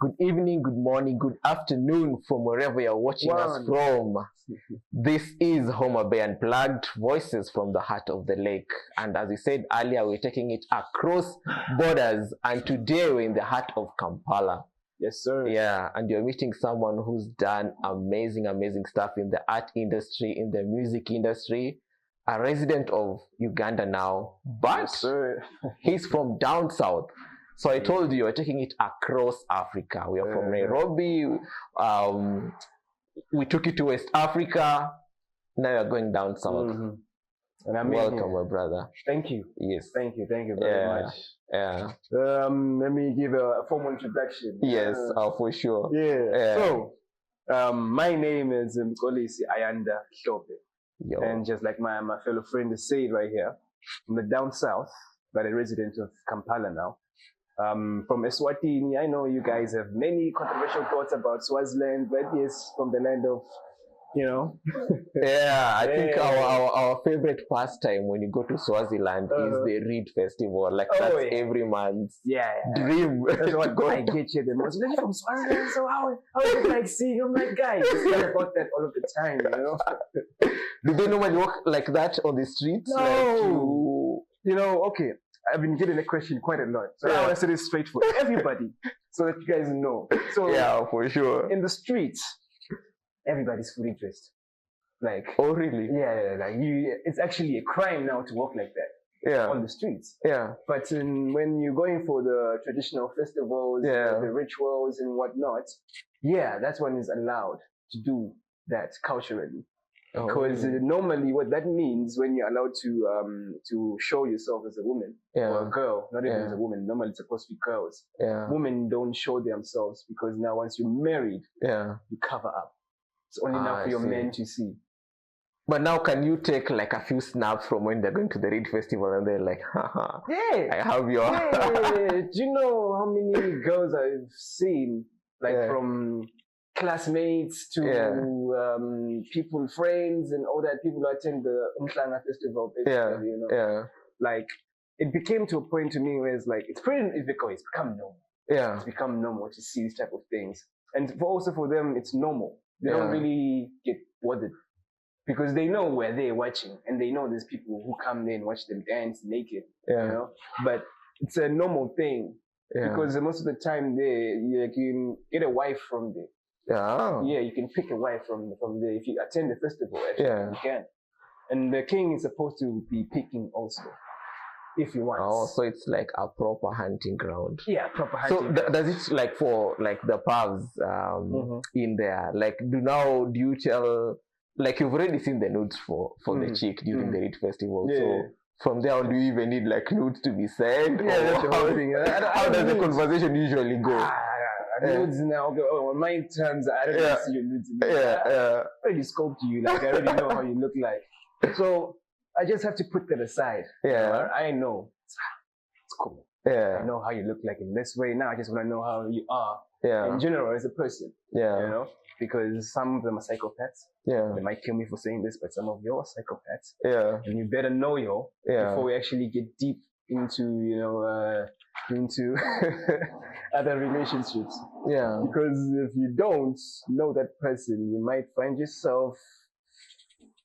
good evening, good morning, good afternoon from wherever you're watching us from. This is Homa Bay Unplugged, voices from the heart of the lake. And as we said earlier, we're taking it across borders. And today we're in the heart of Kampala. Yes, sir. Yeah, and you're meeting someone who's done amazing stuff in the art industry, in the music industry. A resident of Uganda now, but Yes, he's from down south. So I told you, we're taking it across Africa. We are from Nairobi. We took it to West Africa. Now we're going down south. And I'm Welcome, my brother. Thank you. Yes. Thank you very much. Yeah. Let me give a formal introduction. Yes, for sure. Yeah. So, my name is Mkolisi Ayanda Shope. Yo. And just like my fellow friend is saying right here, I'm the down south, but a resident of Kampala now. From Eswatini, I know you guys have many controversial thoughts about Swaziland, but yes, from the land of, you know. I think our favorite pastime when you go to Swaziland is the Reed Festival. Like that's every man's dream. That's what I get you the most. You're from Swaziland, so how is it like seeing you? My guy, it's like about that all of the time, you know. Do they normally walk like that on the streets? No. You know, okay. I've been getting a question quite a lot. So I want to say this straight for everybody so that you guys know. So yeah, for sure. In the streets, everybody's fully dressed. Like, oh really? Yeah, like it's actually a crime now to walk like that. Yeah. On the streets. Yeah. But when you're going for the traditional festivals, the rituals and whatnot, that's when it's allowed to do that culturally. Because normally what that means when you're allowed to show yourself as a woman or a girl, not even as a woman, normally it's supposed to be girls. Yeah. Women don't show themselves because now once you're married, you cover up. It's only now for your men to see. But now can you take like a few snaps from when they're going to the Reed Festival and they're like, haha, I have your... Do you know how many girls I've seen from classmates to people, friends, and all that, people who attend the Unplugged festival, basically, you know. Like, it became to a point to me where it's like, it's become normal. Yeah. It's become normal to see these type of things. And also for them, it's normal. They don't really get bothered because they know where they're watching and they know there's people who come there and watch them dance naked, you know. But it's a normal thing because most of the time you can get a wife from there. Yeah, you can pick a wife from there if you attend the festival. Actually, you can. And the king is supposed to be picking also, if you want. Oh, so it's like a proper hunting ground. Yeah, proper hunting. So does it like for like the pubs in there? Like, do you tell, like you've already seen the nudes for the chick during the Reed Festival, so from there on, do you even need like nudes to be sent? Yeah, that's the whole thing. How does the conversation usually go? Nudes now, on my terms, I don't see your nudes. I already scoped you, like I already know how you look like. So I just have to put that aside. Yeah. I know. It's cool. Yeah. I know how you look like in this way. Now I just want to know how you are in general as a person. Yeah. You know? Because some of them are psychopaths. Yeah. They might kill me for saying this, but some of you are psychopaths. Yeah. And you better know before we actually get deep into, you know, into other relationships. Yeah. Because if you don't know that person, you might find yourself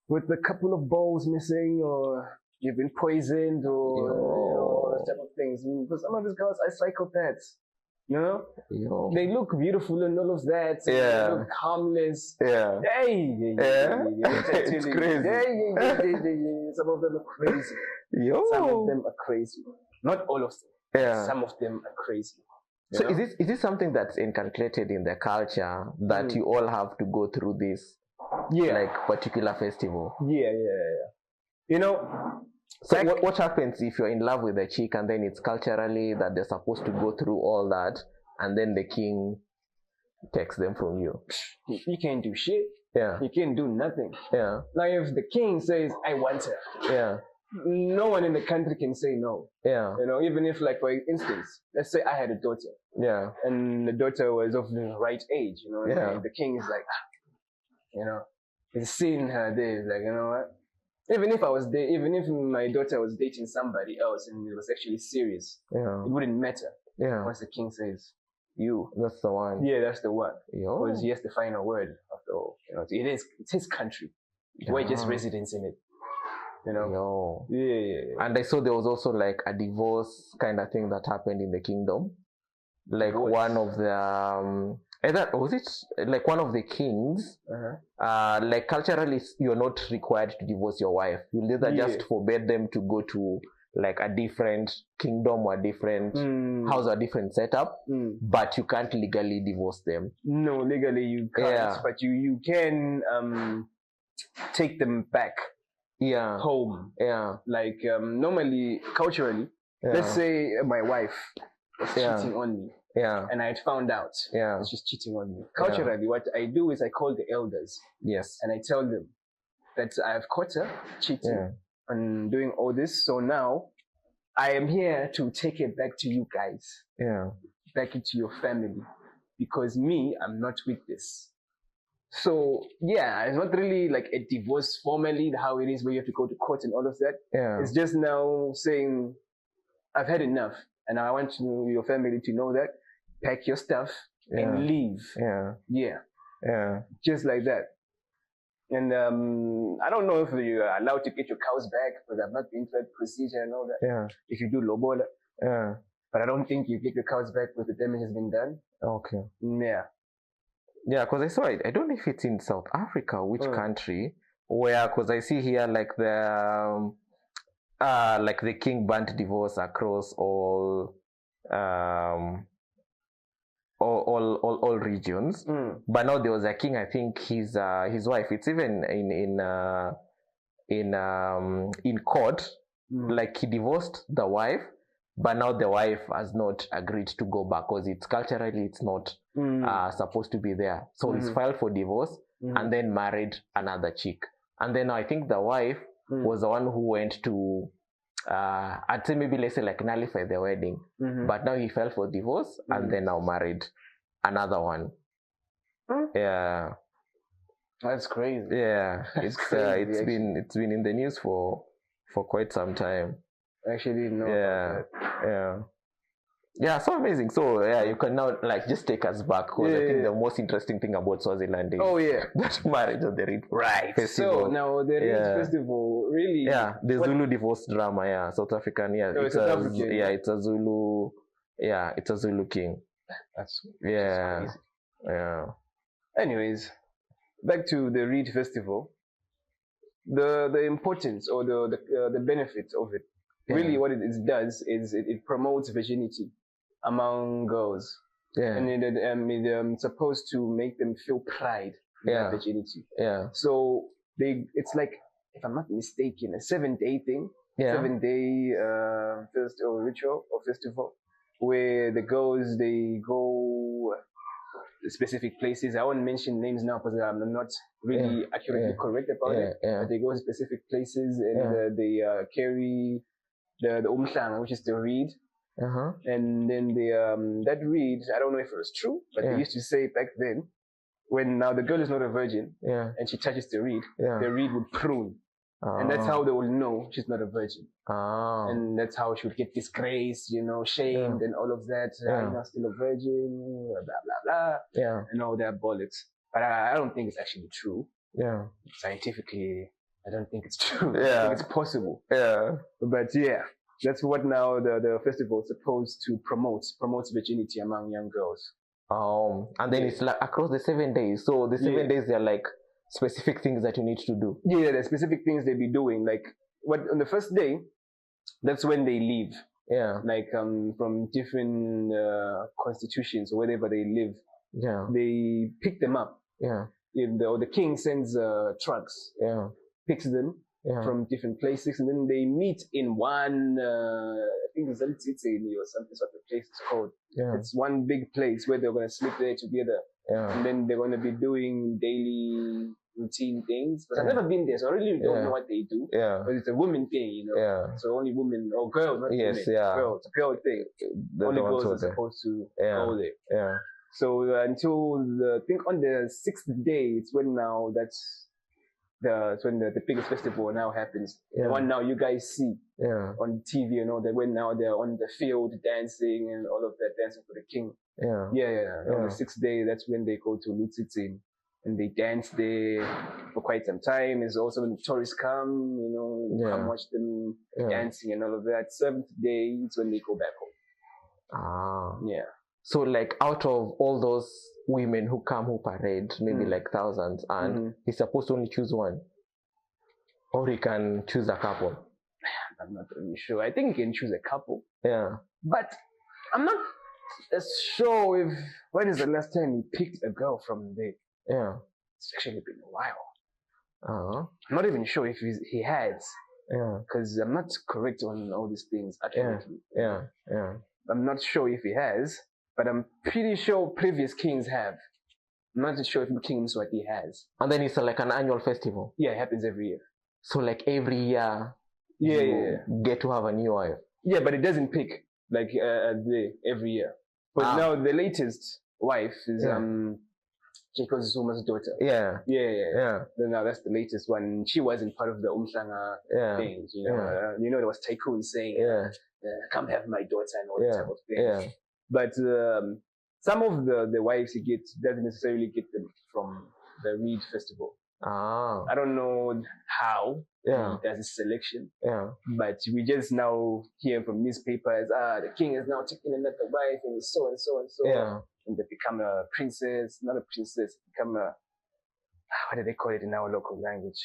with a couple of balls missing, or you've been poisoned, or those type of things. Because some of these girls are psychopaths. You know? They look beautiful and all of that. They look harmless. Yeah. It's crazy. Some of them are crazy. Some of them are crazy. Not all of them. Yeah. Some of them are crazy. So is this something that's inculcated in the culture that you all have to go through this like particular festival? Yeah. You know, so what happens if you're in love with a chick and then it's culturally that they're supposed to go through all that and then the king takes them from you? You can't do shit. Yeah. You can't do nothing. Yeah. Now if the king says, I want her. No one in the country can say no. Yeah. You know, even if, like, for instance, let's say I had a daughter. Yeah. And the daughter was of the right age, you know. Yeah. The king is like, you know, he's seeing her there, like, you know what? Even if my daughter was dating somebody else and it was actually serious, it wouldn't matter. Yeah. Once the king says, you. That's the one. Yeah, that's the one. Because he has the final word after all. It's his country. We're just residents in it. Yeah. And I saw there was also like a divorce kind of thing that happened in the kingdom. Like one of the was it like one of the kings? Like culturally, you're not required to divorce your wife. You either just forbid them to go to like a different kingdom or a different house or a different setup, but you can't legally divorce them. No, legally you can't, but you can take them back home. Like normally, culturally, let's say my wife was cheating on me. And I had found out that she's cheating on me. Culturally, what I do is I call the elders. And I tell them that I've caught her cheating and doing all this. So now I am here to take it back to you guys. Back into your family. Because me, I'm not with this. So it's not really like a divorce formally, how it is where you have to go to court and all of that. It's just now saying, I've had enough. And I want your family to know that. Pack your stuff and leave. Just like that. And I don't know if you're allowed to get your cows back because I've not been through that procedure and all that. If you do lobola. But I don't think you get your cows back because the damage has been done. Okay. Yeah, because I saw it. I don't know if it's in South Africa, which country, where, because I see here like the king burnt divorce across all regions. But now there was a king, I think his wife, it's even in court, like he divorced the wife, but now the wife has not agreed to go back because it's culturally it's not supposed to be there. So he's filed for divorce and then married another chick. And then I think the wife was the one who went to I'd say maybe let's say like nullify the wedding. But now he filed for divorce and then now married another one. Yeah. That's crazy. Yeah. It's been in the news for quite some time. I actually didn't know about that. Yeah, so amazing. So you can now like just take us back because I think the most interesting thing about Swaziland is that marriage of the Reed Festival. So now the Reed Festival really the Zulu divorce drama, South African, it's a Zulu it's a Zulu king. That's crazy. Anyways, back to the Reed Festival. The importance or the benefit of it. Really, what it does is it promotes virginity among girls, and it's supposed to make them feel pride in their virginity. So it's like, if I'm not mistaken, a 7-day thing, 7-day ritual or festival, where the girls they go specific places. I won't mention names now because I'm not really accurately correct about it. But they go to specific places and they carry the umhlanga, which is the reed, and then that reed, I don't know if it was true, but they used to say back then, when now the girl is not a virgin, and she touches the reed would prune, and that's how they will know she's not a virgin, and that's how she would get disgraced, shamed, and all of that. You're not still a virgin, blah blah blah, and all that bollocks. But I don't think it's actually true. Scientifically, I don't think it's true. I think it's possible. But that's what now the festival is supposed to promotes virginity among young girls. And then it's like across the 7 days. So the 7 days, they're like specific things that you need to do. There's specific things they be doing. Like on the first day, that's when they leave. Like from different constitutions or wherever they live. They pick them up. The king sends trucks. Picks them from different places, and then they meet in one. I think it's Zalititseni or something sort of place it's called. It's one big place where they're gonna sleep there together, and then they're gonna be doing daily routine things. But I've never been there, so I really don't know what they do. But it's a woman thing, So only women or girls, not women. It's a girl thing. Only girls are supposed to go there. So until I think on the 6th day, it's when now that's the biggest festival now happens. The one now you guys see on TV, that when now they're on the field dancing and all of that, dancing for the king. On the 6th day, that's when they go to Lutsitsin and they dance there for quite some time. It's also when the tourists come, come watch them dancing and all of that. 7th day is when they go back home. So like out of all those women who come who parade, maybe like thousands, and he's supposed to only choose one, or he can choose a couple. I'm not really sure. I think he can choose a couple. But I'm not sure if when is the last time he picked a girl from there. It's actually been a while. I'm not even sure if he has. Because I'm not correct on all these things accurately. I'm not sure if he has, but I'm pretty sure previous kings have. I'm not sure if King Mswati has. And then it's like an annual festival. Yeah, it happens every year. So like every year, you get to have a new wife. Yeah, but it doesn't pick like every year. But now the latest wife is Jacob Zuma's daughter. Now that's the latest one. She wasn't part of the Umhlanga things. There was tycoon saying, "Come have my daughter" and all that type of thing. But some of the wives he gets doesn't necessarily get them from the Reed Festival. I don't know how he does his selection. But we just now hear from newspapers, the king is now taking another wife and so and so and so. And they become a princess, not a princess, become a, what do they call it in our local language?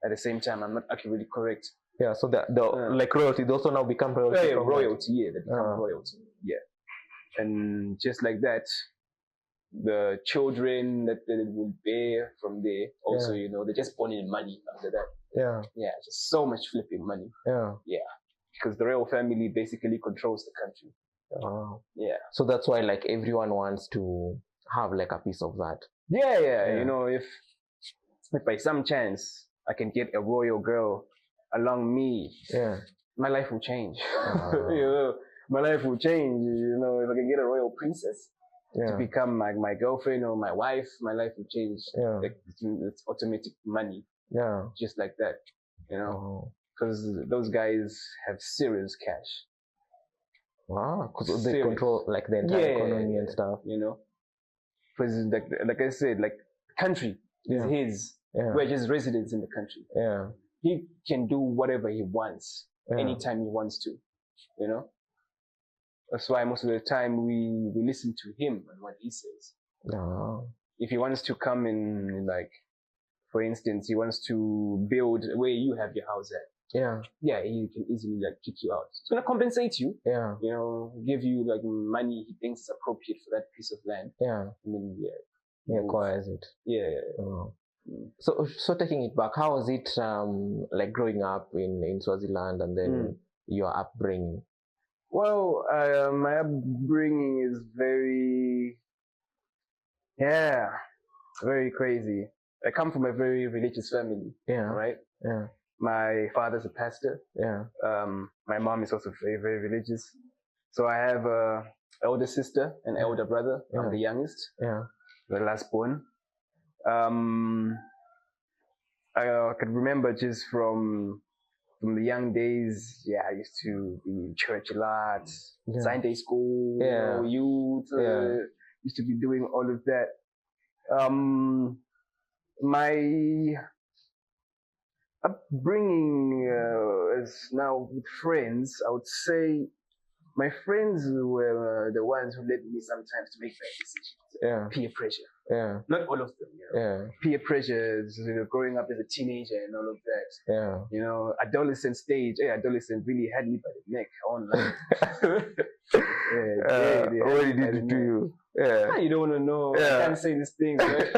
At the same time, I'm not accurately correct. So like royalty, they also now become royalty. Royalty, they become royalty. And just like that, the children that they will bear from there, also, they're just born in money after that. Just so much flipping money. Because the royal family basically controls the country. So that's why like everyone wants to have like a piece of that. If by some chance I can get a royal girl along me, my life will change. My life will change. If I can get a royal princess to become my girlfriend or my wife, my life will change. Like, it's automatic money. Just like that. Because those guys have serious cash. Wow, because they control like the entire economy and stuff. Because like I said, like country is his. We're just residents in the country. He can do whatever he wants anytime he wants to. That's why most of the time we listen to him and what he says. If he wants to come in, like, for instance, he wants to build where you have your house at. He can easily like kick you out. It's gonna compensate you. Give you like money he thinks is appropriate for that piece of land. And then he acquires it. So taking it back, how was it like growing up in Swaziland and then your upbringing? Well, my upbringing is very crazy. I come from a very religious family. Right? My father's a pastor. My mom is also very, very religious. So I have an elder sister and elder brother. I'm the youngest. The last born. I can remember just from the young days, I used to be in church a lot, Sunday school, youth, used to be doing all of that. My upbringing is now with friends. I would say my friends were the ones who led me sometimes to make bad decisions. Peer pressure. Not all of them. Peer pressure, growing up as a teenager and all of that. Adolescent stage. Adolescent really had me by the neck. What did it do to you? You don't want to know. I can't say these things. Right?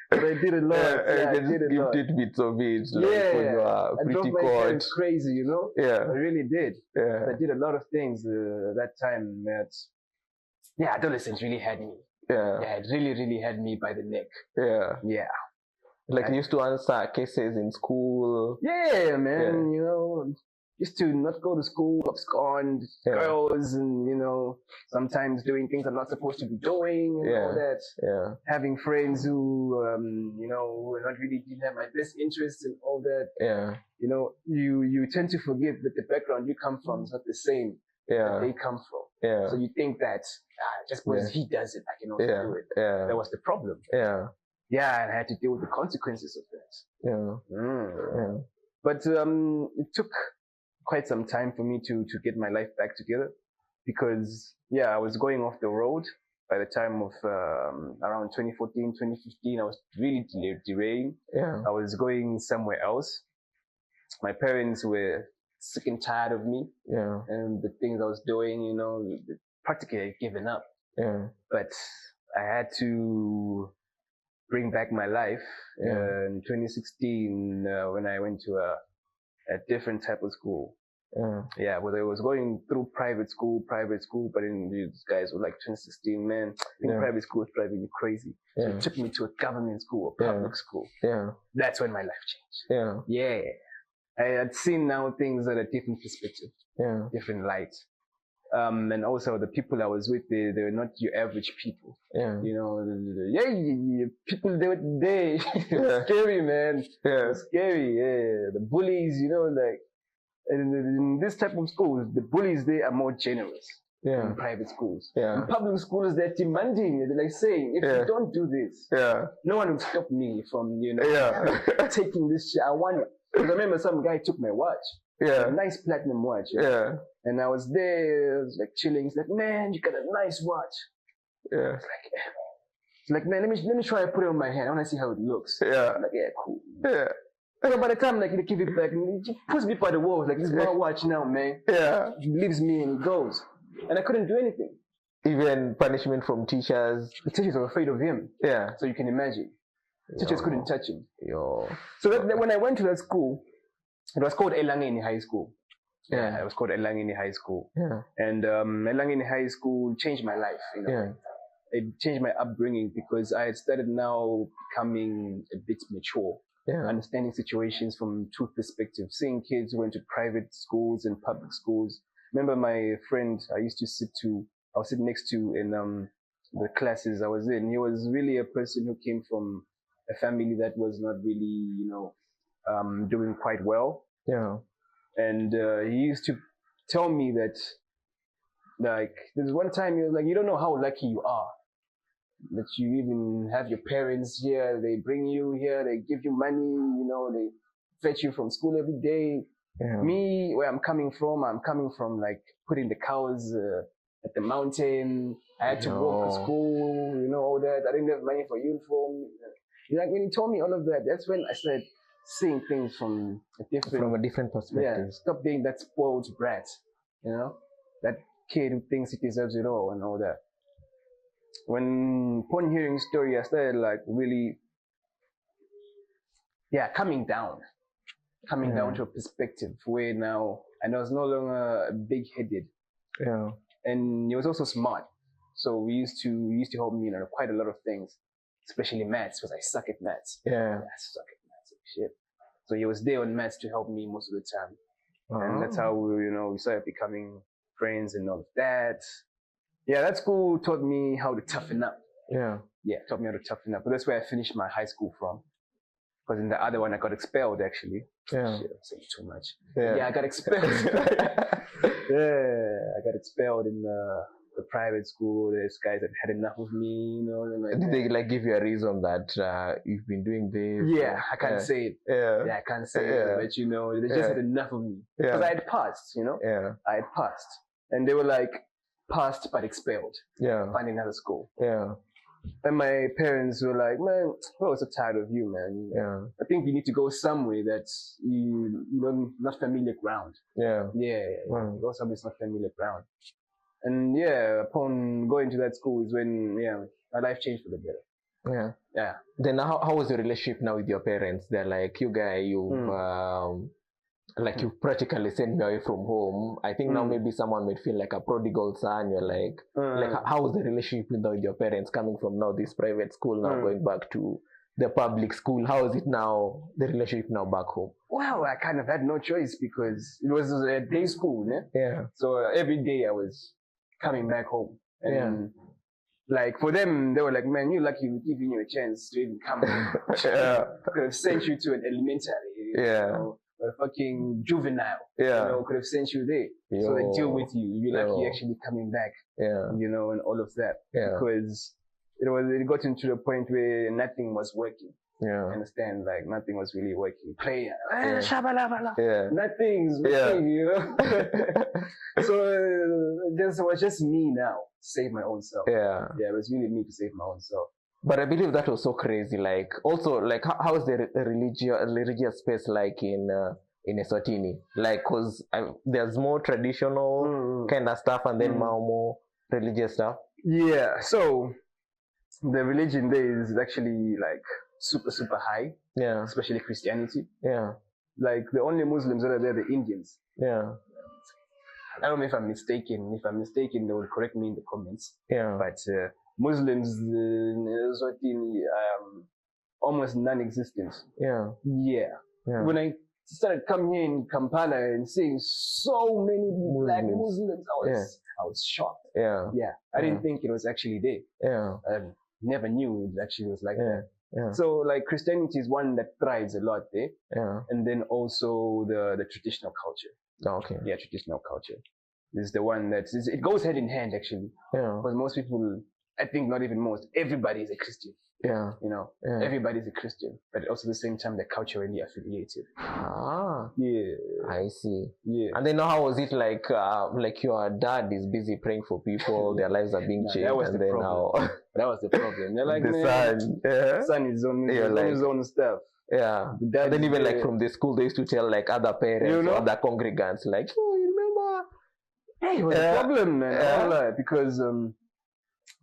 But I did a lot. I did a lot. Give bits of it. Like when you are pretty caught. Crazy, I really did. I did a lot of things that time. Adolescents really had me. It really, really had me by the neck. Like you used to answer cases in school. Man. used to not go to school, abscond, girls, and, you know, sometimes doing things I'm not supposed to be doing, and all that. Yeah. Having friends who, you know, who not really didn't have my best interests and all that. Yeah. You know, you tend to forget that the background you come from is not the same that they come from. Yeah. So you think that just because he does it, I can also do it. Yeah. That was the problem. Yeah. Yeah, and I had to deal with the consequences of that. Yeah. But it took quite some time for me to get my life back together, because I was going off the road by the time of around 2014, 2015. I was really derailing. I was going somewhere else. My parents were sick and tired of me and the things I was doing, you know, practically I'd given up. But I had to bring back my life in 2016 when I went to a different type of school. But I was going through private school, but then these guys were like 2016, man, I think private school was driving you crazy. So it took me to a government school, a public school. That's when my life changed. I had seen now things at a different perspective, different light. And also the people I was with, they were not your average people. You know, people, they were scary, man. Scary, the bullies, you know, like, in this type of schools, the bullies, they are more generous in private schools. In public schools, they're demanding, they're like saying, if you don't do this, no one will stop me from, you know, taking this shit. I want it. Because I remember some guy took my watch. A nice platinum watch. And I was there, I was like chilling. He's like, man, you got a nice watch. It's like, man, let me try to put it on my hand. I want to see how it looks. I'm like, cool. So by the time like they give it back, he puts me by the walls, like, this is my watch now, man. He leaves me and he goes. And I couldn't do anything. Even punishment from teachers. The teachers were afraid of him. So you can imagine. Teachers couldn't touch him. So when I went to that school, it was called Elangeni High School. It was called Elangeni High School. And Elangeni High School changed my life. You know? It changed my upbringing because I had started now becoming a bit mature. Understanding situations from two perspectives, seeing kids who went to private schools and public schools. Remember my friend I was sitting next to in the classes I was in. He was really a person who came from a family that was not really, you know, doing quite well. And he used to tell me that, like, there's one time he was like, you don't know how lucky you are that you even have your parents here. They bring you here, they give you money, you know, they fetch you from school every day. Me, where I'm coming from like putting the cows at the mountain. I had to walk to school, you know, all that. I didn't have money for uniform. Like, when he told me all of that, that's when I started seeing things from a different perspective. Stop being that spoiled brat, you know, that kid who thinks he deserves it all and all that. Upon hearing his story, I started like really, coming down to a perspective where now I was no longer big-headed. And he was also smart. So he used to help me in quite a lot of things, especially maths, because I suck at maths. I suck at maths, shit. So he was there on maths to help me most of the time. And that's how we started becoming friends and all of that. That school taught me how to toughen up. Taught me how to toughen up. But that's where I finished my high school from. Because in the other one, I got expelled, actually. Shit, I'm saying too much. I got expelled. I got expelled in the private school. There's guys that had enough of me, you know. And did they like give you a reason that you've been doing this? I can't say it. I can't say it. But, you know, they just had enough of me. Because I had passed, you know. I had passed. And they were like, passed but expelled. Find another school. And my parents were like, man, we're so tired of you, man. I think you need to go somewhere that's not familiar ground. Go somewhere that's not familiar ground. And upon going to that school is when my life changed for the better. Then how was your relationship now with your parents? They're like, you practically sent me away from home. I think now maybe someone might feel like a prodigal son. You're like how was the relationship with your parents coming from now this private school now going back to the public school. How is it now, the relationship now back home? Well, I kind of had no choice because it was a day school, né? Yeah. So every day I was coming back home. And like for them, they were like, man, you're lucky we're giving you a chance to even come home. Could have sent you to an elementary. You know, a fucking juvenile. You know, could have sent you there. So they deal with you. You're lucky actually coming back. You know, and all of that. Because it got into the point where nothing was working. Understand? Like nothing was really working. Play, nothing's working, you know. So it was just me now, save my own self. It was really me to save my own self. But I believe that was so crazy. Like also, like how is the religious space like in Eswatini? Like, cause there's more traditional kind of stuff, and then more religious stuff. Yeah. So the religion there is actually like super high. Especially Christianity. Like the only Muslims that are there are the Indians. I don't know if I'm mistaken. If I'm mistaken, they will correct me in the comments. But Muslims in Eswatini almost non-existent. When I started coming here in Kampala and seeing so many black Muslims, I was shocked. I didn't think it was actually there. I never knew it actually was like that. So like Christianity is one that thrives a lot there. And then also the traditional culture. Traditional culture is the one that it goes hand in hand actually. Because most people, I think not even most, everybody is a Christian. You know, everybody's a Christian, but also at the same time they're culturally affiliated. I see. And then how was it like your dad is busy praying for people, their lives are being changed, that was and the then problem. That was the problem. They're like, the son is on his own stuff. And then even like from the school they used to tell like other parents or other congregants like, oh, you remember? Hey, it was a problem, man. Because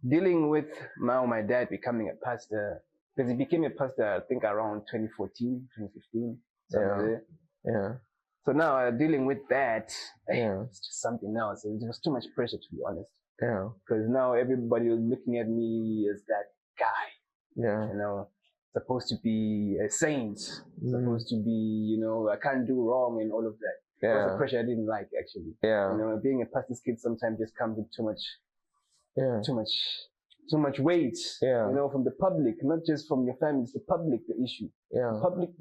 dealing with my dad becoming a pastor, because he became a pastor, I think around 2014, 2015, somewhere there. So now dealing with that, it's just something else. It was too much pressure, to be honest. Because now everybody was looking at me as that guy. You know, supposed to be a saint, supposed to be, you know, I can't do wrong and all of that. That was the pressure I didn't like, actually. You know, being a pastor's kid sometimes just comes with too much weight, you know, from the public, not just from your family. It's the public, the issue. The public,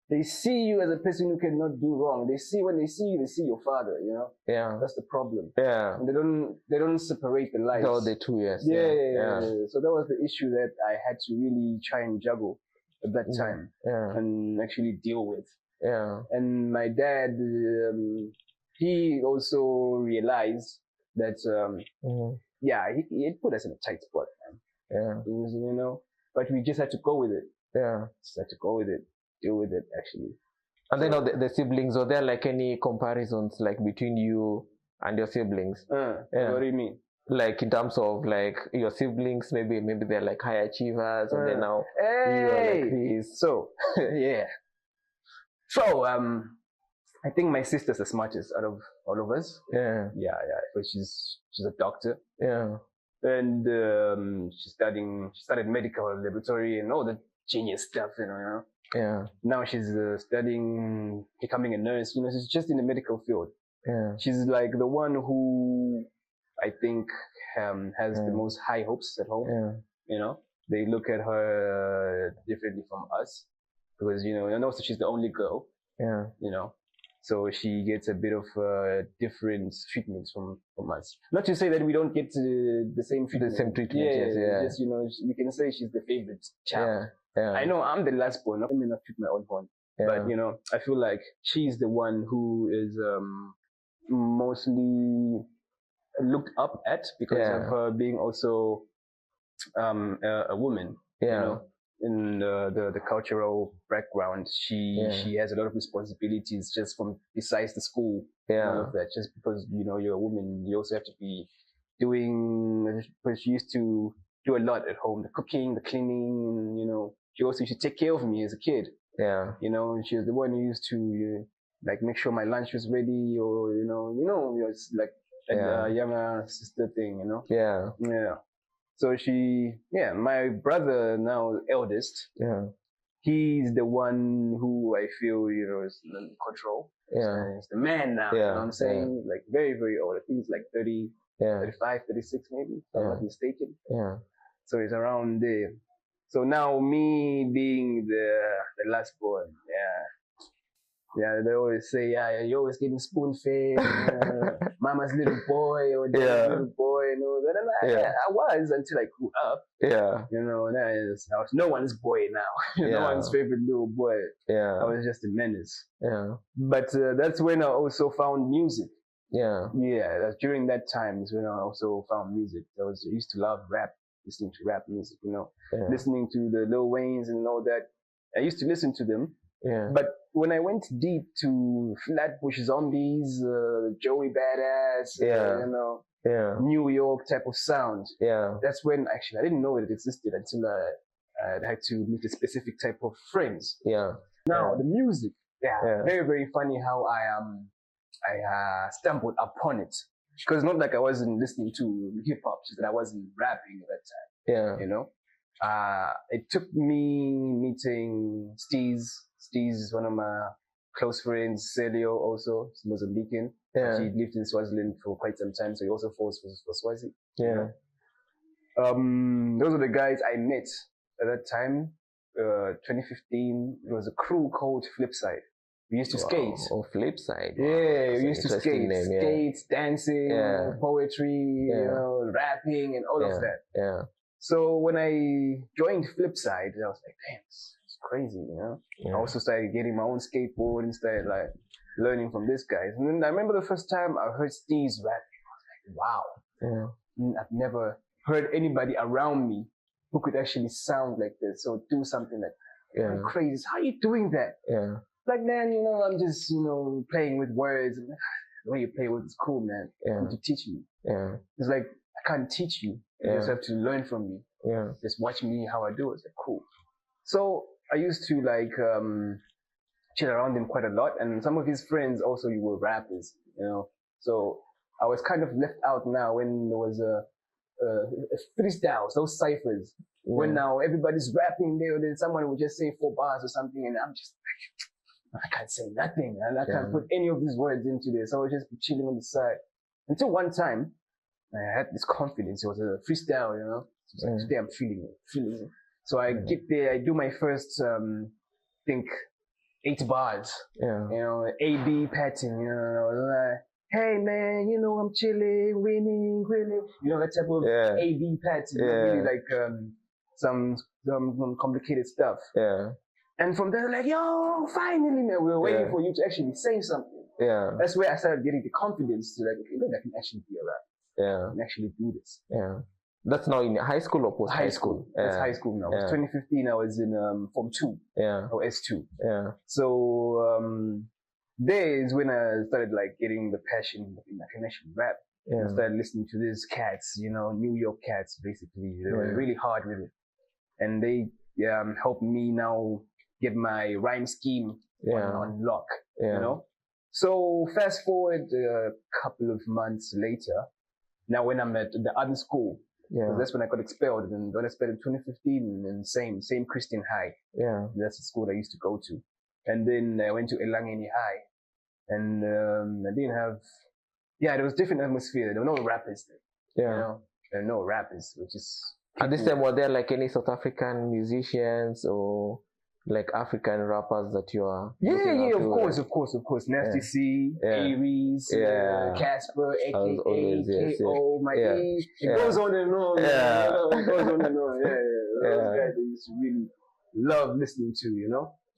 they see you as a person who cannot do wrong. When they see you, they see your father, you know. That's the problem. And they don't separate the lives. No, the two, So that was the issue that I had to really try and juggle at that time and actually deal with. And my dad, he also realized that he put us in a tight spot, man. You know, but we just had to go with it. Just had to go with it, deal with it, actually. And then the siblings, are there like any comparisons like between you and your siblings? What do you mean? Like in terms of like your siblings, maybe they're like high achievers, and then now you are like this. So So I think my sister's the smartest out of all of us. But she's a doctor. And she studied medical laboratory and all the genius stuff, you know. Now she's studying becoming a nurse. You know, she's just in the medical field. She's like the one who I think has the most high hopes at home. You know, they look at her differently from us because, you know, and also she's the only girl. You know, so she gets a bit of different treatments from us. Not to say that we don't get the same treatment. Just, you know, we can say she's the favorite child. I know I'm the last born. I may not treat my own horn, but you know, I feel like she's the one who is mostly looked up at because of her being also a woman. You know, in the cultural background, she has a lot of responsibilities just from besides the school. All of that, just because, you know, you're a woman, you also have to be doing. Because she used to do a lot at home, the cooking, the cleaning, you know. She also used to take care of me as a kid. You know, and she was the one who used to like make sure my lunch was ready, or you know, it's like a younger sister thing, you know. So my brother now, eldest. Yeah. He's the one who I feel, is in control. Yeah. He's the man now. Yeah. You know what I'm saying? Like very, very old. I think he's like 30, 35, 36 maybe, if I'm not mistaken. Yeah. So he's around there. So now me being the last born, they always say, you're always getting spoon-fed, mama's little boy or daddy's little boy, And I was until I grew up. Yeah. And I was no one's boy now. No one's favorite little boy. Yeah. I was just a menace. Yeah. But that's when I also found music. Yeah. Yeah, that's during that time is when I also found music. I used to love rap, listening to rap music, listening to the Lil Waynes and all that. I used to listen to them. Yeah. But when I went deep to Flatbush Zombies, Joey Badass, New York type of sound. Yeah. That's when actually I didn't know it existed until I had to meet a specific type of friends. Yeah. Now the music, very, very funny how I stumbled upon it. Because not like I wasn't listening to hip hop, just that I wasn't rapping at that time. Yeah. It took me meeting Steez. Steez is one of my close friends. Celio also, he's Mozambican. Yeah. He lived in Swaziland for quite some time, so he also fought for Swazi. Yeah. Those are the guys I met at that time. 2015. It was a crew called Flipside. We used to skate. Oh, Flipside. Wow. Yeah, we used to skate. Name, Skates, dancing, poetry, rapping, and all of that. Yeah. So when I joined Flipside, I was like, damn, it's crazy, I also started getting my own skateboard and started like learning from these guys. And then I remember the first time I heard Steve's rapping, I was like, wow. Yeah. I've never heard anybody around me who could actually sound like this or do something like that. I'm crazy. How are you doing that? Yeah. Like, man, I'm just, playing with words. The way you play with it's cool, man. Yeah. To teach me. Yeah. It's like, I can't teach you. You just have to learn from me. Yeah. Just watch me how I do it. It's like, cool. So I used to like chill around him quite a lot, and some of his friends also were rappers, So I was kind of left out now when there was a freestyles, those ciphers. When now everybody's rapping, then someone would just say 4 bars or something, and I'm just like, I can't say nothing, and I can't put any of these words into this. So I was just chilling on the side until one time I had this confidence. It was a freestyle, So like, today I'm feeling it. So I get there, I do my first, think 8 bars. Yeah. A-B pattern, I was like, hey man, I'm chilling, winning, grilling. That type of A-B pattern. Really like, some complicated stuff. Yeah. And from there, like, yo, finally, man, we were waiting for you to actually say something. Yeah. That's where I started getting the confidence to like, okay, maybe I can actually be a rapper. Yeah. I can actually do this. Yeah. That's now in high school or post high school? That's high school now. It was 2015. I was in Form 2. Yeah. Or S2. Yeah. So there is when I started like getting the passion in like connection rap. Yeah. I started listening to these cats, New York cats basically. They were really hard with it, and they helped me now get my rhyme scheme on lock. So fast forward a couple of months later. Now when I'm at the other school, that's when I got expelled. And when I expelled in 2015, and same Christian High. Yeah, that's the school I used to go to. And then I went to Elangeni High, and I didn't have. Yeah, there was different atmosphere. There were no rappers there. Yeah, there were no rappers, which is. At this time, were there like any South African musicians or like African rappers that you are? Of course. Nasty C, Aries, Casper, aka KO, my E. It goes on and on. It goes on and on. Those guys I used to really love listening to,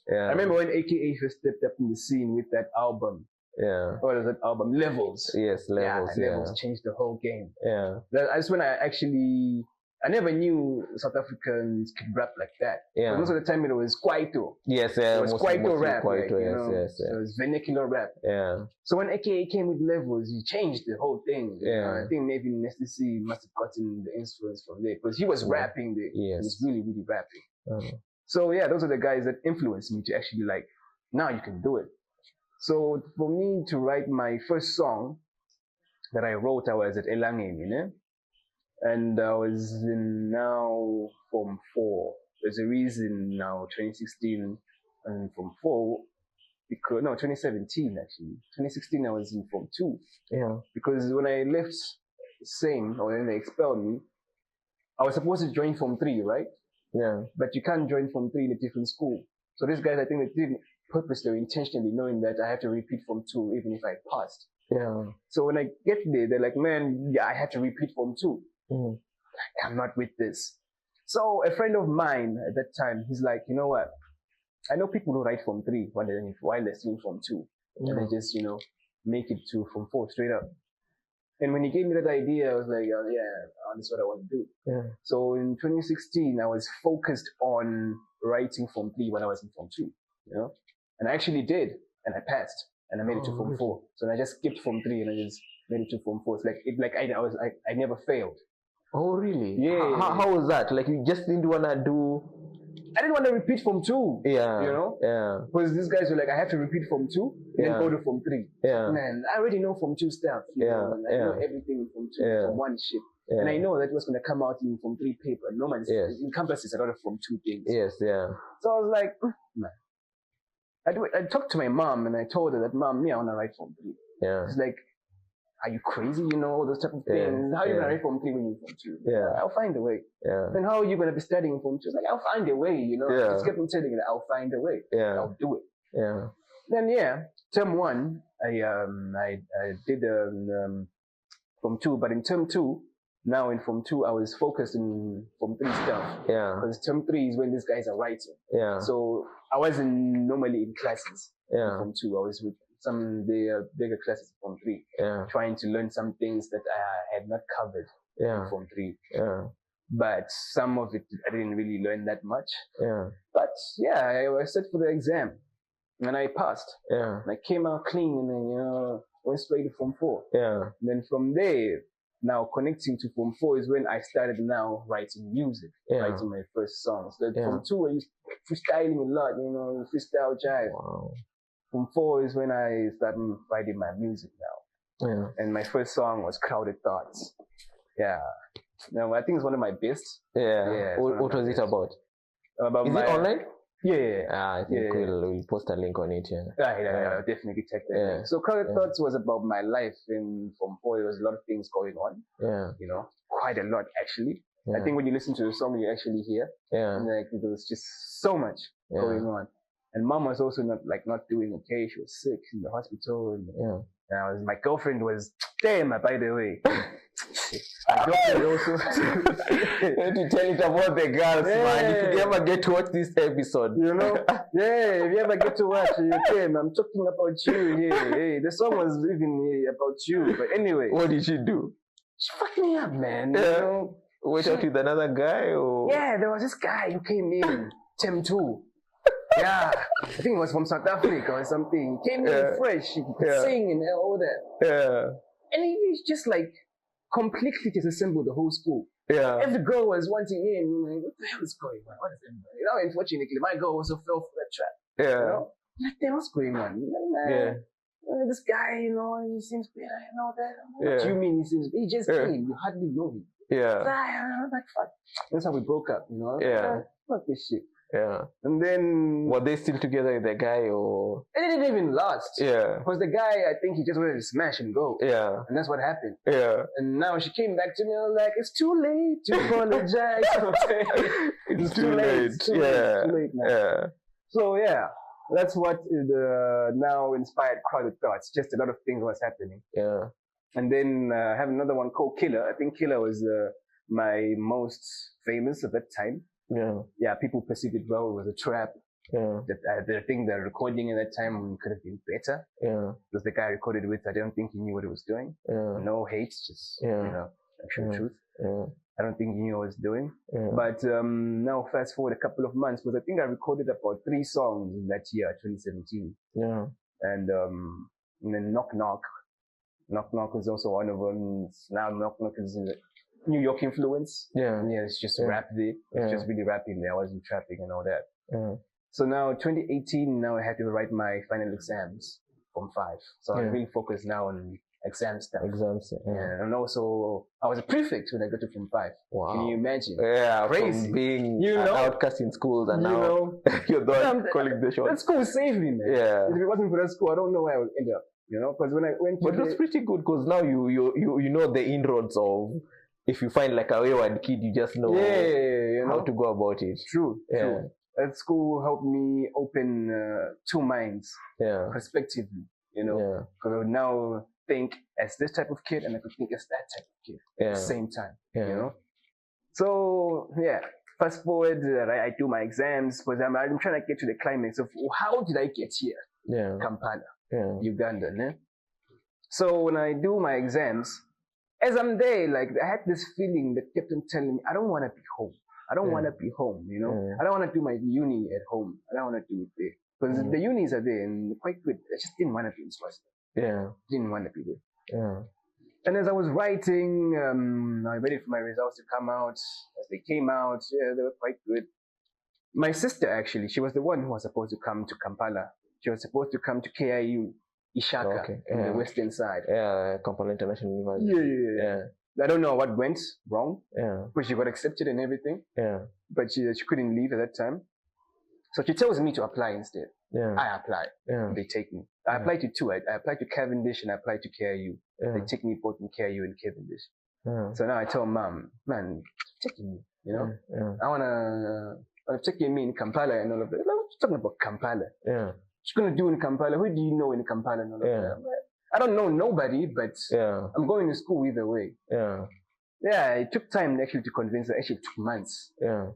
I remember when AKA first stepped up in the scene with that album. Yeah. What was that album? Levels. Yes, Levels. Levels changed the whole game. Yeah. That's when I never knew South Africans could rap like that. Yeah. Most of the time it was Kwaito. Yes, it was Kwaito rap. Kwaito, yes. So it was vernacular rap. Yeah. So when AKA came with Levels, he changed the whole thing. Yeah. I think maybe Nasty C must have gotten the influence from there because he was rapping there. Yes. He was really, really rapping. So those are the guys that influenced me to actually like, now you can do it. So for me to write my first song that I wrote, I was at Elangeni, And I was in now Form 4. There's a reason now, 2016 and Form 4, because, no, 2017 actually. 2016 I was in Form 2. Yeah. Because when I left SAME, or when they expelled me, I was supposed to join Form 3, right? Yeah. But you can't join Form 3 in a different school. So these guys, I think they did it purposely or intentionally, knowing that I have to repeat Form 2 even if I passed. Yeah. So when I get there, they're like, man, yeah, I have to repeat Form 2. Mm. I'm not with this. So a friend of mine at that time, he's like, you know what? I know people who write Form 3 while they're still in Form 2. And they just, make it to Form 4 straight up. And when he gave me that idea, I was like, oh, yeah, that's what I want to do. Yeah. So in 2016, I was focused on writing Form 3 when I was in Form 2, And I actually did, and I passed, and I made it to Form 4. So I just skipped Form 3 and I just made it to Form 4. It's I never failed. Oh, really? Yeah. How was that? Like, you just didn't want to do... I didn't want to repeat Form 2. Yeah. Yeah. Because these guys were like, I have to repeat Form 2 and then go to Form 3. Yeah. Man, I already know Form 2 stuff. I know everything in Form 2, Form 1 shit. Yeah. And I know that was going to come out in Form 3 paper. Normally, it encompasses a lot of Form 2 things. Yes, yeah. So I was like, man. I talked to my mom and I told her that, Mom, I want to write Form 3. Yeah. She's like, are you crazy? All those type of things. Yeah. How are you going to write Form 3 when you're in Form 2? Yeah. I'll find a way. Yeah. And how are you going to be studying Form 2? It's like, I'll find a way, Yeah. Just kept on telling her, I'll find a way. Yeah. I'll do it. Yeah. Then, term 1, I did Form 2, but in term 2, now in Form 2, I was focused in Form 3 stuff. Yeah. Because term 3 is when these guys are writing. Yeah. So I wasn't normally in classes. Yeah. In Form 2, I was with some of the bigger classes in Form 3. Yeah. Trying to learn some things that I had not covered in Form 3. Yeah. But some of it, I didn't really learn that much. Yeah. But I was set for the exam. And I passed. Yeah. And I came out clean and then, went straight to Form 4. Yeah. And then from there, now connecting to Form 4 is when I started now writing music, writing my first songs. So Form 2, I used freestyling a lot, freestyle jive. Wow. Form 4 is when I started writing my music now. Yeah. And my first song was Crowded Thoughts. Yeah. Now, I think it's one of my best. Yeah. What was it about? Is it online? Yeah. I think we'll post a link on it. Yeah, definitely check that. Yeah. So Crowded Thoughts was about my life in Form 4. There was a lot of things going on. Yeah. Quite a lot actually. Yeah. I think when you listen to the song, you actually hear. Yeah. And there was just so much going on. And Mom was also not doing okay. She was sick in the hospital. And my girlfriend was, damn, by the way. My girlfriend also. You have to tell it about the girls, man. If you ever get to watch this episode. If you ever get to watch it, I'm talking about you here. Hey, the song was even about you. But anyway. What did she do? She fucked me up, man. Went out with another guy? Or? Yeah, there was this guy who came in, Tem 2. Yeah, I think it was from South Africa or something. He came in fresh, he could sing and all that. Yeah. And he just like completely disassembled the whole school. Yeah. Every girl was wanting him. Like, what the hell is going on? What is everybody? Unfortunately, my girl also fell for that trap. Yeah. Like, damn, what's going on? Yeah. This guy, he seems better and all that. What do you mean he seems better? He just came. You hardly know him. Yeah. Like, fuck. That's how we broke up, Yeah. Fuck this shit. Yeah. And then... Were they still together with the guy or... It didn't even last. Yeah. Because the guy, I think he just wanted to smash and go. Yeah. And that's what happened. Yeah. And now she came back to me and I was like, it's too late to apologize. It's too late. It's too late now. Yeah. So that's what now inspired Crowded Thoughts. Just a lot of things was happening. Yeah. And then I have another one called Killer. I think Killer was my most famous at that time. Yeah. Yeah, people perceived it well. It was a trap. Yeah. I think the recording at that time could have been better. Yeah. Because the guy I recorded with, I don't think he knew what he was doing. Yeah. No hate, just actual truth. Yeah. I don't think he knew what he was doing. Yeah. But now fast forward a couple of months, because I think I recorded about 3 songs in that year, 2017. Yeah. And then Knock Knock. Knock Knock was also one of them. Now Knock Knock is New York influence. Yeah. Yeah, it's just rap there. It's just really rapping there. I wasn't trapping and all that. Yeah. So now 2018, now I had to write my final exams from 5. So I'm really focused now on exam stuff. Exams. Yeah. And also, I was a prefect when I got to Form 5. Wow. Can you imagine? Yeah, crazy. From being an outcast in schools and now you're the one calling the shots. That school saved me, man. Yeah. If it wasn't for that school, I don't know where I would end up. Because when I went to But it was pretty good because now you know the inroads of if you find like a wayward kid, you just know how to go about it. True. That school helped me open two minds, perspectively, because I would now think as this type of kid and I could think as that type of kid at the same time, So, fast forward, I do my exams because I'm trying to get to the climax of how did I get here? Kampala, Uganda. Ne? So when I do my exams, as I'm there, like I had this feeling that kept on telling me, I don't want to be home. I don't want to be home, I don't want to do my uni at home. I don't want to do it there. Because the unis are there and they're quite good. I just didn't want to be in Swaziland. Didn't want to be there. And as I was writing, I waited for my results to come out. As they came out, they were quite good. My sister, actually, she was the one who was supposed to come to Kampala. She was supposed to come to KIU, Ishaka, on the western side. Kampala International University. Yeah. I don't know what went wrong. But she got accepted and everything. But she couldn't leave at that time. So she tells me to apply instead. I apply. They take me. I applied to two. I applied to Cavendish and I applied to KIU. They take me both in KIU and Cavendish. So now I tell Mom, man, taking me, I wanna taking me in Kampala and all of that. I'm talking about Kampala. What you gonna do in Kampala? Who do you know in Kampala and all of that? I don't know nobody, but I'm going to school either way. It took time actually to convince her. Actually, it took months. 2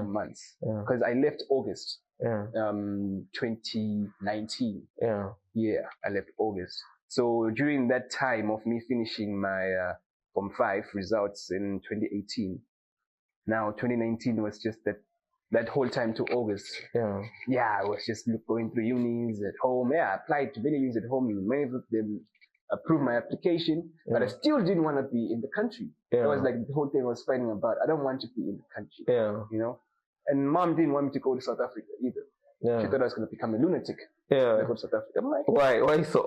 months. Because I left August 2019. I left August. So during that time of me finishing my Form 5 results in 2018, now 2019 was just that whole time to August. I was just going through unis at home. I applied to many unis at home. Many of them approved my application, but I still didn't want to be in the country. It was like the whole thing I was fighting about. I don't want to be in the country, And Mom didn't want me to go to South Africa either. She thought I was going to become a lunatic. I go to South Africa. I'm like, why so?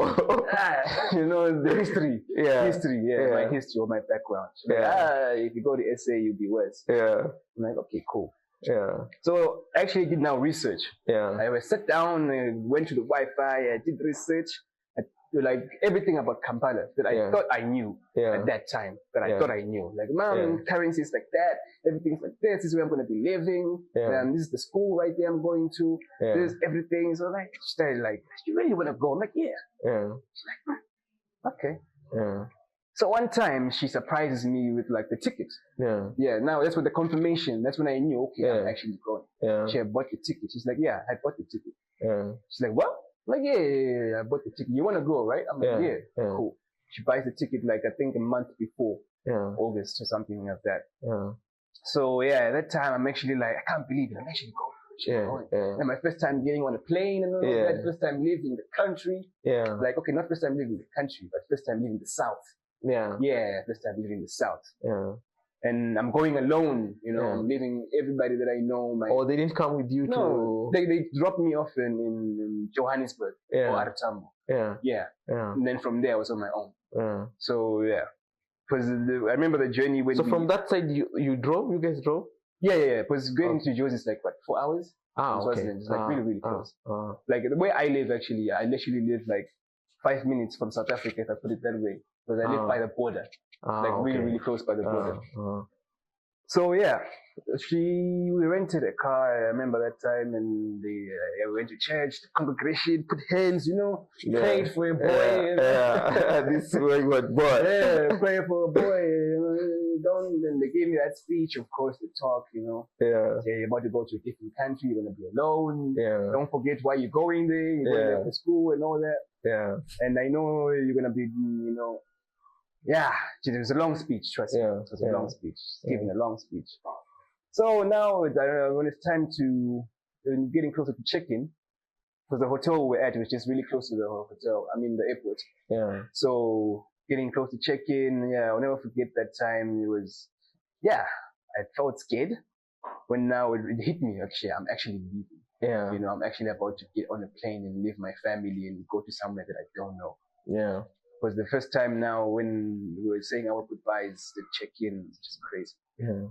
The history. My history or my background. If you go to SA, you'll be worse. I'm like, okay, cool. So I actually did now research. I sat down and went to the Wi-Fi. I did research. Like everything about Kampala that I thought I knew at that time. That I thought I knew. Like, Mom, currency is like that. Everything's like this. This is where I'm going to be living. This is the school right there I'm going to. This is everything. So like, she started like, you really want to go? I'm like, She's like, okay. So one time she surprises me with like the ticket. Now that's with the confirmation. That's when I knew, okay, I'm actually going. She had bought the ticket. She's like, I bought the ticket. She's like, what? I'm like, I bought the ticket. You want to go, right? I'm like, cool. She buys the ticket like I think a month before August or something like that. So at that time I'm actually like, I can't believe it. I'm actually going. And my first time getting on a plane and all that. First time living in the country. Like, okay, not first time living in the country, but first time living in the South. First time living in the South. And I'm going alone, I'm leaving everybody that I know. They didn't come with you to... They dropped me off in Johannesburg or Artambo. And then from there I was on my own. So, because I remember the journey when... So from that side, you drove? You guys drove? Because going to Jozi is like, what, 4 hours? Okay. It's like really, really close. Like the way I live, actually, I literally live like 5 minutes from South Africa, if I put it that way. Because I live by the border. Really, really close by the border. So we rented a car. I remember that time, and we went to church, the congregation, put hands, prayed for a boy. This is where you got born. Pray for a boy. And they gave me that speech, of course, to talk. You're about to go to a different country. You're gonna be alone. Don't forget why you're going there. You're going there for school and all that. And I know you're gonna be, it was a long speech, trust me. It was a long speech. Giving a long speech. So now, when it's time to getting closer to check-in, because the hotel we were at was just really close to the hotel, the airport. So getting close to check-in, I'll never forget that time. It was, I felt scared. When now it hit me, actually, I'm actually leaving. I'm actually about to get on a plane and leave my family and go to somewhere that I don't know. was the first time now when we were saying our goodbyes, the check-in was just crazy. Yeah.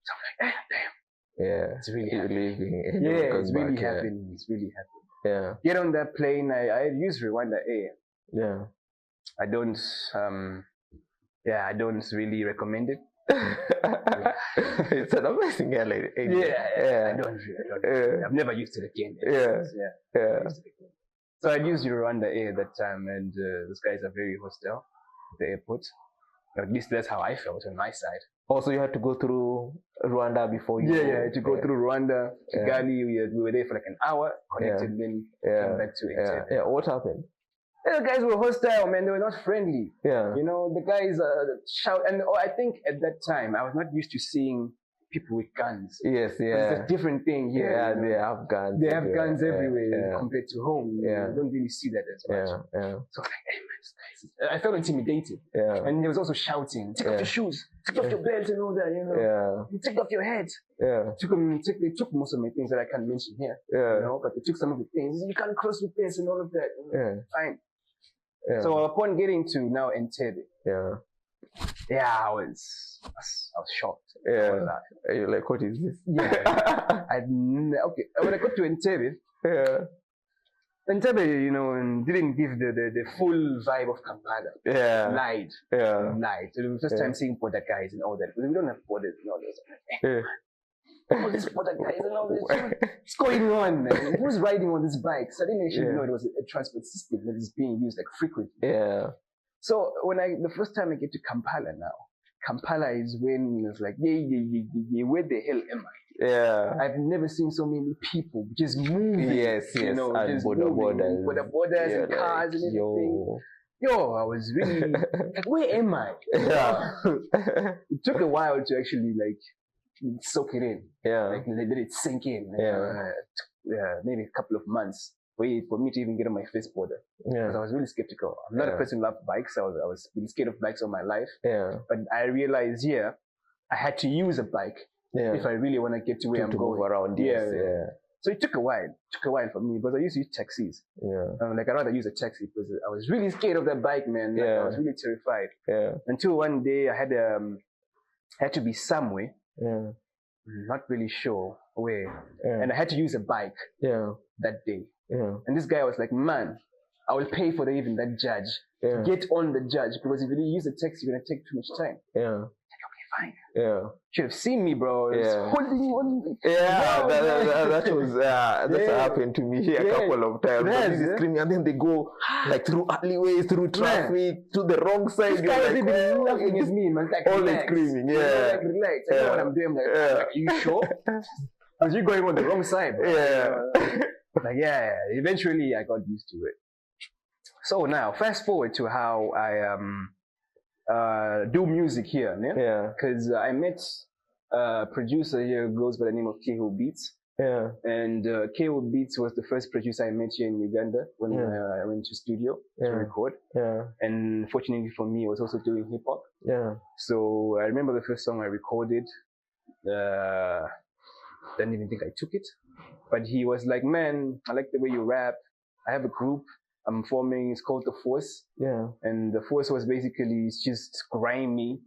So I'm like, damn. Yeah. It's really happening. It's really happening. Yeah. Get on that plane. I use Rwanda Air. Yeah. I don't really recommend it. It's an amazing airline. I don't. I've never used it again. So I used Rwanda Air that time, and those guys are very hostile at the airport. At least that's how I felt on my side. Also, you had to go through Rwanda before you... Yeah, to go through Rwanda, Kigali. We were there for like an hour, connected, then came back to Entebbe. Yeah, what happened? The guys were hostile, man. They were not friendly. Yeah. You know, the guys shout. And I think at that time, I was not used to seeing people with guns. Yes, yeah. It's a different thing here. Yeah, they have guns. They have guns everywhere compared to home. Yeah. You don't really see that as much. Yeah. So I was like, hey, man, this guy. I felt intimidated. Yeah. And he was also shouting, take off your shoes, take off your belt and all that, you know. Yeah. Take off your head. Yeah. They took most of my things that I can't mention here. Yeah. You know, but they took some of the things. You can't cross with this and all of that. Yeah. Fine. Yeah. So upon getting to now Entebbe, I was shocked. Yeah. You're like, what is this? Yeah. Okay. When I got to Entebbe, Entebbe, you know, didn't give the full vibe of Kampala. Yeah. Lied. So it was the first time seeing border guys and all that. Because we don't have borders and all this. All these border guys and all this. What's going on, man? Who's riding on this bike? So I didn't actually know it was a transport system that is being used like frequently. Yeah. So the first time I get to Kampala now, Kampala is when it's like, where the hell am I? Yeah. I've never seen so many people just moving. Yes. You know, and just borders. Borders and cars and everything. Yo, I was really like, where am I? Yeah. It took a while to actually like soak it in. Yeah. Like let it sink in. Maybe a couple of months for me to even get on my first border. Yeah. Because I was really skeptical. I'm not a person who loves bikes. I was really scared of bikes all my life. Yeah. But I realized I had to use a bike if I really want to get to where I'm going. Move around. Yeah. So it took a while. It took a while for me because I used to use taxis. Yeah. I'd rather use a taxi because I was really scared of that bike, man. Like, I was really terrified. Yeah. Until one day I had to be somewhere. Yeah. Not really sure where. Yeah. And I had to use a bike. Yeah. That day. Yeah. And this guy was like, man, I will pay for that judge. Yeah. Get on the judge because if you use a taxi, you're gonna take too much time. Yeah. Fine. Yeah. Should have seen me, bro. Holding on. Yeah, that happened to me here a couple of times. Screaming, and then they go like through alleyways, through traffic, to the wrong side. This guy wasn't even laughing at me, man. Like, always screaming. Yeah. Like, relax. I know what I'm doing. I'm like, are you sure? Because you're going on the wrong side, bro. Yeah. Like, eventually I got used to it. So now, fast forward to how I do music here, because I met a producer here who goes by the name of Keho Beats. Yeah. And Keho Beats was the first producer I met here in Uganda when I went to studio to record. Yeah. And fortunately for me, I was also doing hip hop. Yeah. So I remember the first song I recorded. Didn't even think I took it, but he was like, "Man, I like the way you rap. I have a group I'm forming. It's called The Force." Yeah. And The Force was basically just grimy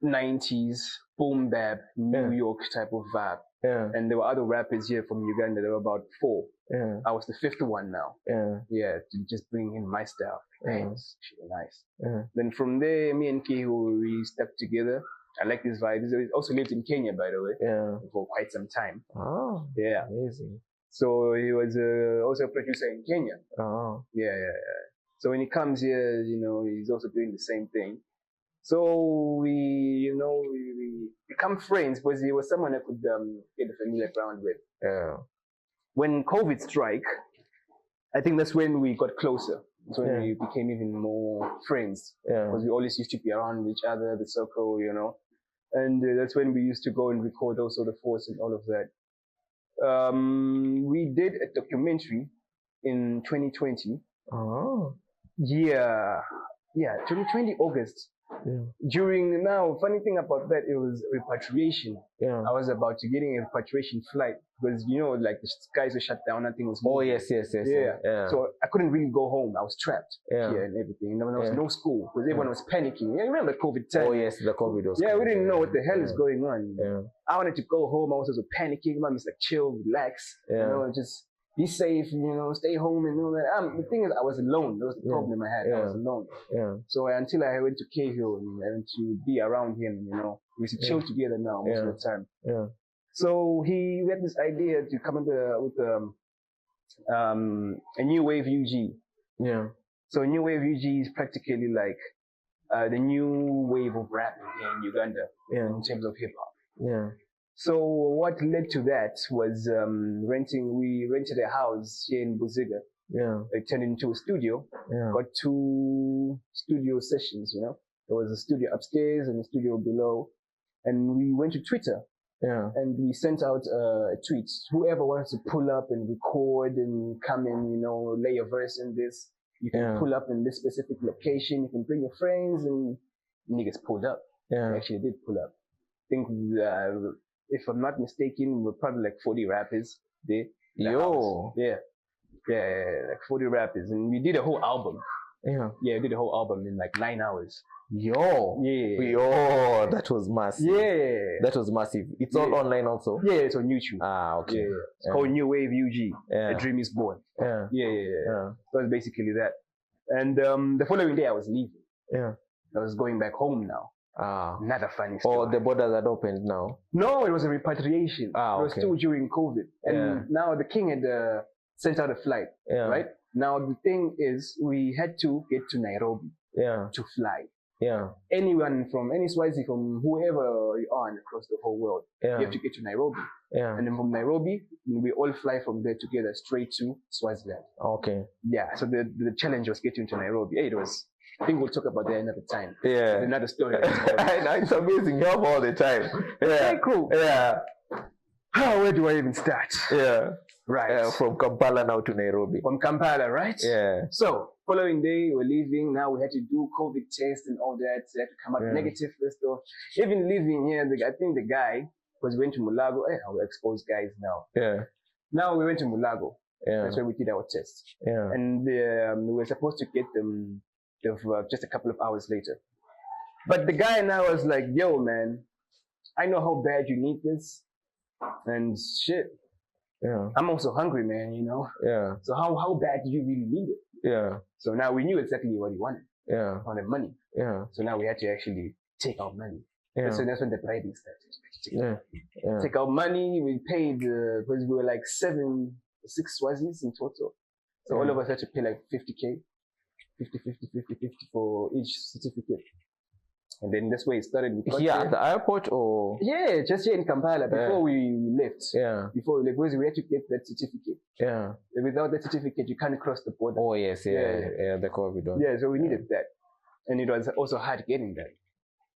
90s boom bap New York type of vibe. Yeah. And there were other rappers here from Uganda. There were about 4. Yeah. I was the 5th one now. Yeah. Yeah. To just bring in my style. Yeah. It's actually nice. Yeah. Then from there, me and Keho, we stuck together. I like this vibe. He also lived in Kenya, by the way. Yeah. For quite some time. Oh. Yeah. Amazing. So he was also a producer in Kenya. Oh. Yeah. So when he comes here, he's also doing the same thing. So we become friends because he was someone I could get a familiar ground with. Yeah. When COVID struck, I think that's when we got closer. That's when we became even more friends. Yeah. Because we always used to be around each other, the circle, And that's when we used to go and record also The Force and all of that. We did a documentary in 2020. Oh. Yeah, 2020 August. Funny thing about that, it was repatriation. I was about to getting a repatriation flight because like the skies were shut down, nothing was moving. Yeah. So I couldn't really go home. I was trapped here and everything. And there was no school because everyone was panicking. Yeah, remember COVID time? Oh yes, the COVID was. Yeah, we didn't know what the hell is going on. I wanted to go home. I was also panicking. Mom was like, chill, relax, just be safe, stay home and all that. The thing is, I was alone. That was the problem I had. I was alone. So until I went to Cahill and I went to be around him, we used to chill together now most of the time. So we had this idea to come up with a new wave UG. So new wave UG is practically like the new wave of rap in Uganda in terms of hip hop. So what led to that was we rented a house here in Buziga. It turned into a studio. Got 2 studio sessions, There was a studio upstairs and a studio below. And we went to Twitter. And we sent out a tweet. Whoever wants to pull up and record and come and, lay a verse in this, you can pull up in this specific location. You can bring your friends, and niggas pulled up. They actually did pull up. I think if I'm not mistaken, we're probably like 40 rappers there. Like 40 rappers, and we did a whole album. We did a whole album in like 9 hours. That was massive. That was massive. It's all online also. It's on YouTube. Okay. It's called New Wave UG. A Dream Is Born. So it's basically that. And the following day I was leaving. I was going back home now. Another funny story. The borders had opened now? No, it was a repatriation. It was still during COVID. And now the king had sent out a flight, right? Now the thing is, we had to get to Nairobi to fly. Anyone from any Swazi, from whoever you are across the whole world, you have to get to Nairobi. And then from Nairobi, we all fly from there together straight to Swaziland. So the challenge was getting to Nairobi. It was. I think we'll talk about that another time. Another story. It's amazing. You have all the time. Very cool. Where do I even start? Right. From Kampala now to Nairobi. From Kampala, right? So, following day, we're leaving. Now we had to do COVID test and all that. So, had to come out negative first off. Even leaving here, I think the guy was went to Mulago. I'll expose guys now. Now we went to Mulago. That's where we did our test. And we were supposed to get them just a couple of hours later. But the guy now was like, yo, man, I know how bad you need this. And shit. I'm also hungry, man, So how bad do you really need it? So now we knew exactly what he wanted. Wanted money. So now we had to actually take out money. So that's when the bribing started. Take out money. We paid because we were like 6 Swazis in total. So all of us had to pay like 50K. 50 for each certificate. And then that's where it started. At the airport or? Just here in Kampala before we left. Before we left, because we had to get that certificate. Without that certificate, you can't cross the border. The COVID one. So we needed that. And it was also hard getting that.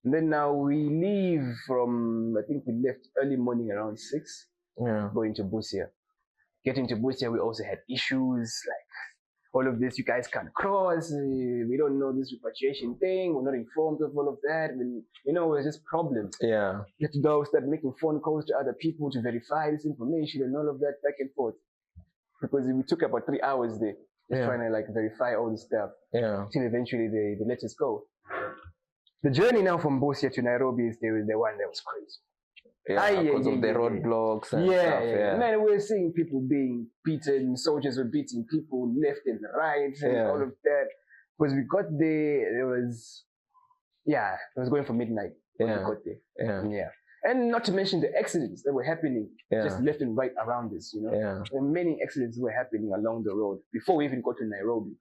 And then now we leave I think we left early morning around 6, going to Busia. Getting to Busia, we also had issues like, all of this, you guys can't cross. We don't know this repatriation thing. We're not informed of all of that. It was just problems. You have to go start making phone calls to other people to verify this information and all of that back and forth. Because we took about 3 hours there, just trying to like verify all this stuff. Till eventually they let us go. The journey now from Busia to Nairobi is the one that was crazy. Because of the roadblocks and stuff. Man, we're seeing people being beaten, soldiers were beating people left and right and all of that. Because we got there, it was going for midnight when we got there. And not to mention the accidents that were happening just left and right around us, And many accidents were happening along the road before we even got to Nairobi.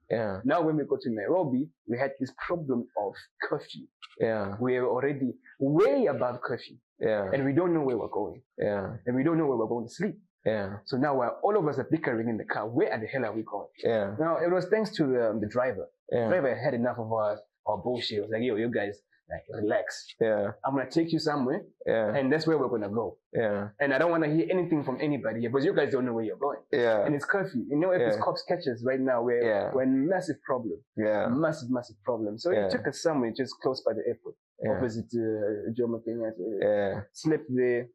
Now when we got to Nairobi, we had this problem of curfew. We were already way above curfew. And we don't know where we're going. And we don't know where we're going to sleep. So now all of us are bickering in the car. Where the hell are we going? Now it was thanks to the driver. The driver had enough of our bullshit. It was like, yo, you guys, like, relax. Yeah. I'm going to take you somewhere. Yeah. And that's where we're going to go. Yeah. And I don't want to hear anything from anybody here because you guys don't know where you're going. Yeah. And it's curfew. You know, if it's cops catch us right now, we're in massive problem. Yeah. Massive problem. So he took us somewhere just close by the airport. Opposite Jomo Kenyatta. Yeah. Slept there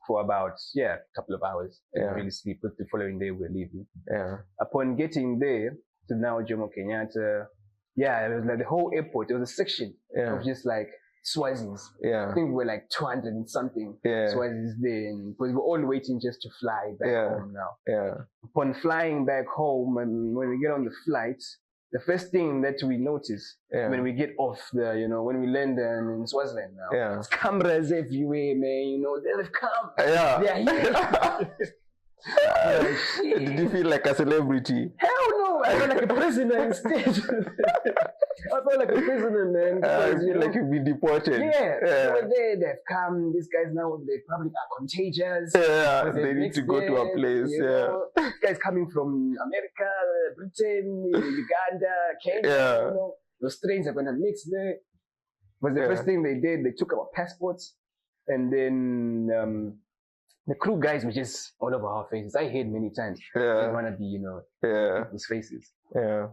for about, a couple of hours. Didn't really sleep. But the following day we were leaving. Yeah. Upon getting there to now Jomo Kenyatta, it was like the whole airport. There was a section of just like Swazis. I think we were like 200 and something Swazis there. Because we're all waiting just to fly back home now. Upon flying back home, and when we get on the flight, the first thing that we notice when we get off when we land in Swaziland now, it's cameras everywhere, man. You know, they've come. They're here. Did you feel like a celebrity? Hell no! I felt like a prisoner instead. I felt like a prisoner, man. Because, you feel like you've been deported. They've come. These guys now, they probably are contagious. They need to go to a place. These guys coming from America, Britain, Uganda, Kenya. You know, those trains are gonna mix there. But the first thing they did, they took our passports, and then the crew guys were just all over our faces. I heard many times. They want to be, people's faces.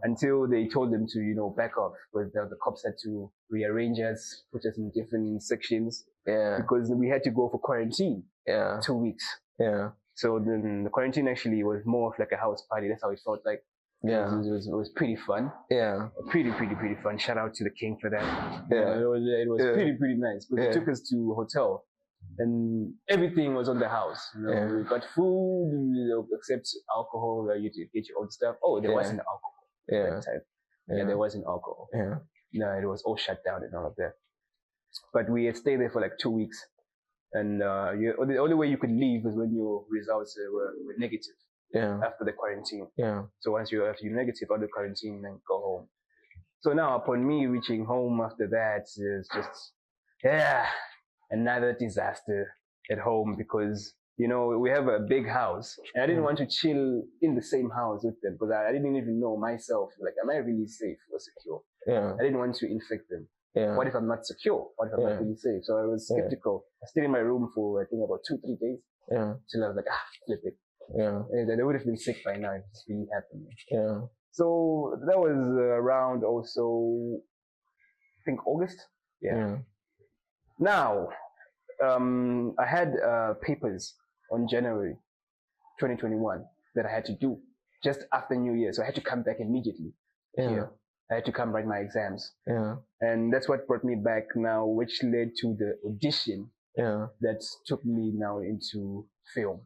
Until they told them to, back off. Because the cops had to rearrange us, put us in different sections. Because we had to go for quarantine. 2 weeks. So then the quarantine actually was more of like a house party. That's how it felt like. It was pretty fun. Pretty fun. Shout out to the king for that. It was pretty nice. But they took us to a hotel. And everything was on the house. We got food, except alcohol. You to get your own stuff. Oh, there wasn't alcohol at that time. There wasn't alcohol. No, it was all shut down and all of that. But we had stayed there for like 2 weeks. And the only way you could leave was when your results were negative after the quarantine. So once you're negative after the quarantine, then go home. So now upon me reaching home after that, it's just, another disaster at home because, we have a big house and I didn't want to chill in the same house with them because I didn't even know myself, like, am I really safe or secure? I didn't want to infect them. What if I'm not secure? What if I'm not really safe? So I was skeptical. I stayed in my room for, I think, about 2-3 days. Till I was like, flip it. They would have been sick by now if it's really happened. So that was around also, I think, August. Now, I had papers on January 2021 that I had to do just after New Year. So I had to come back immediately here. I had to come write my exams. And that's what brought me back now, which led to the audition that took me now into film.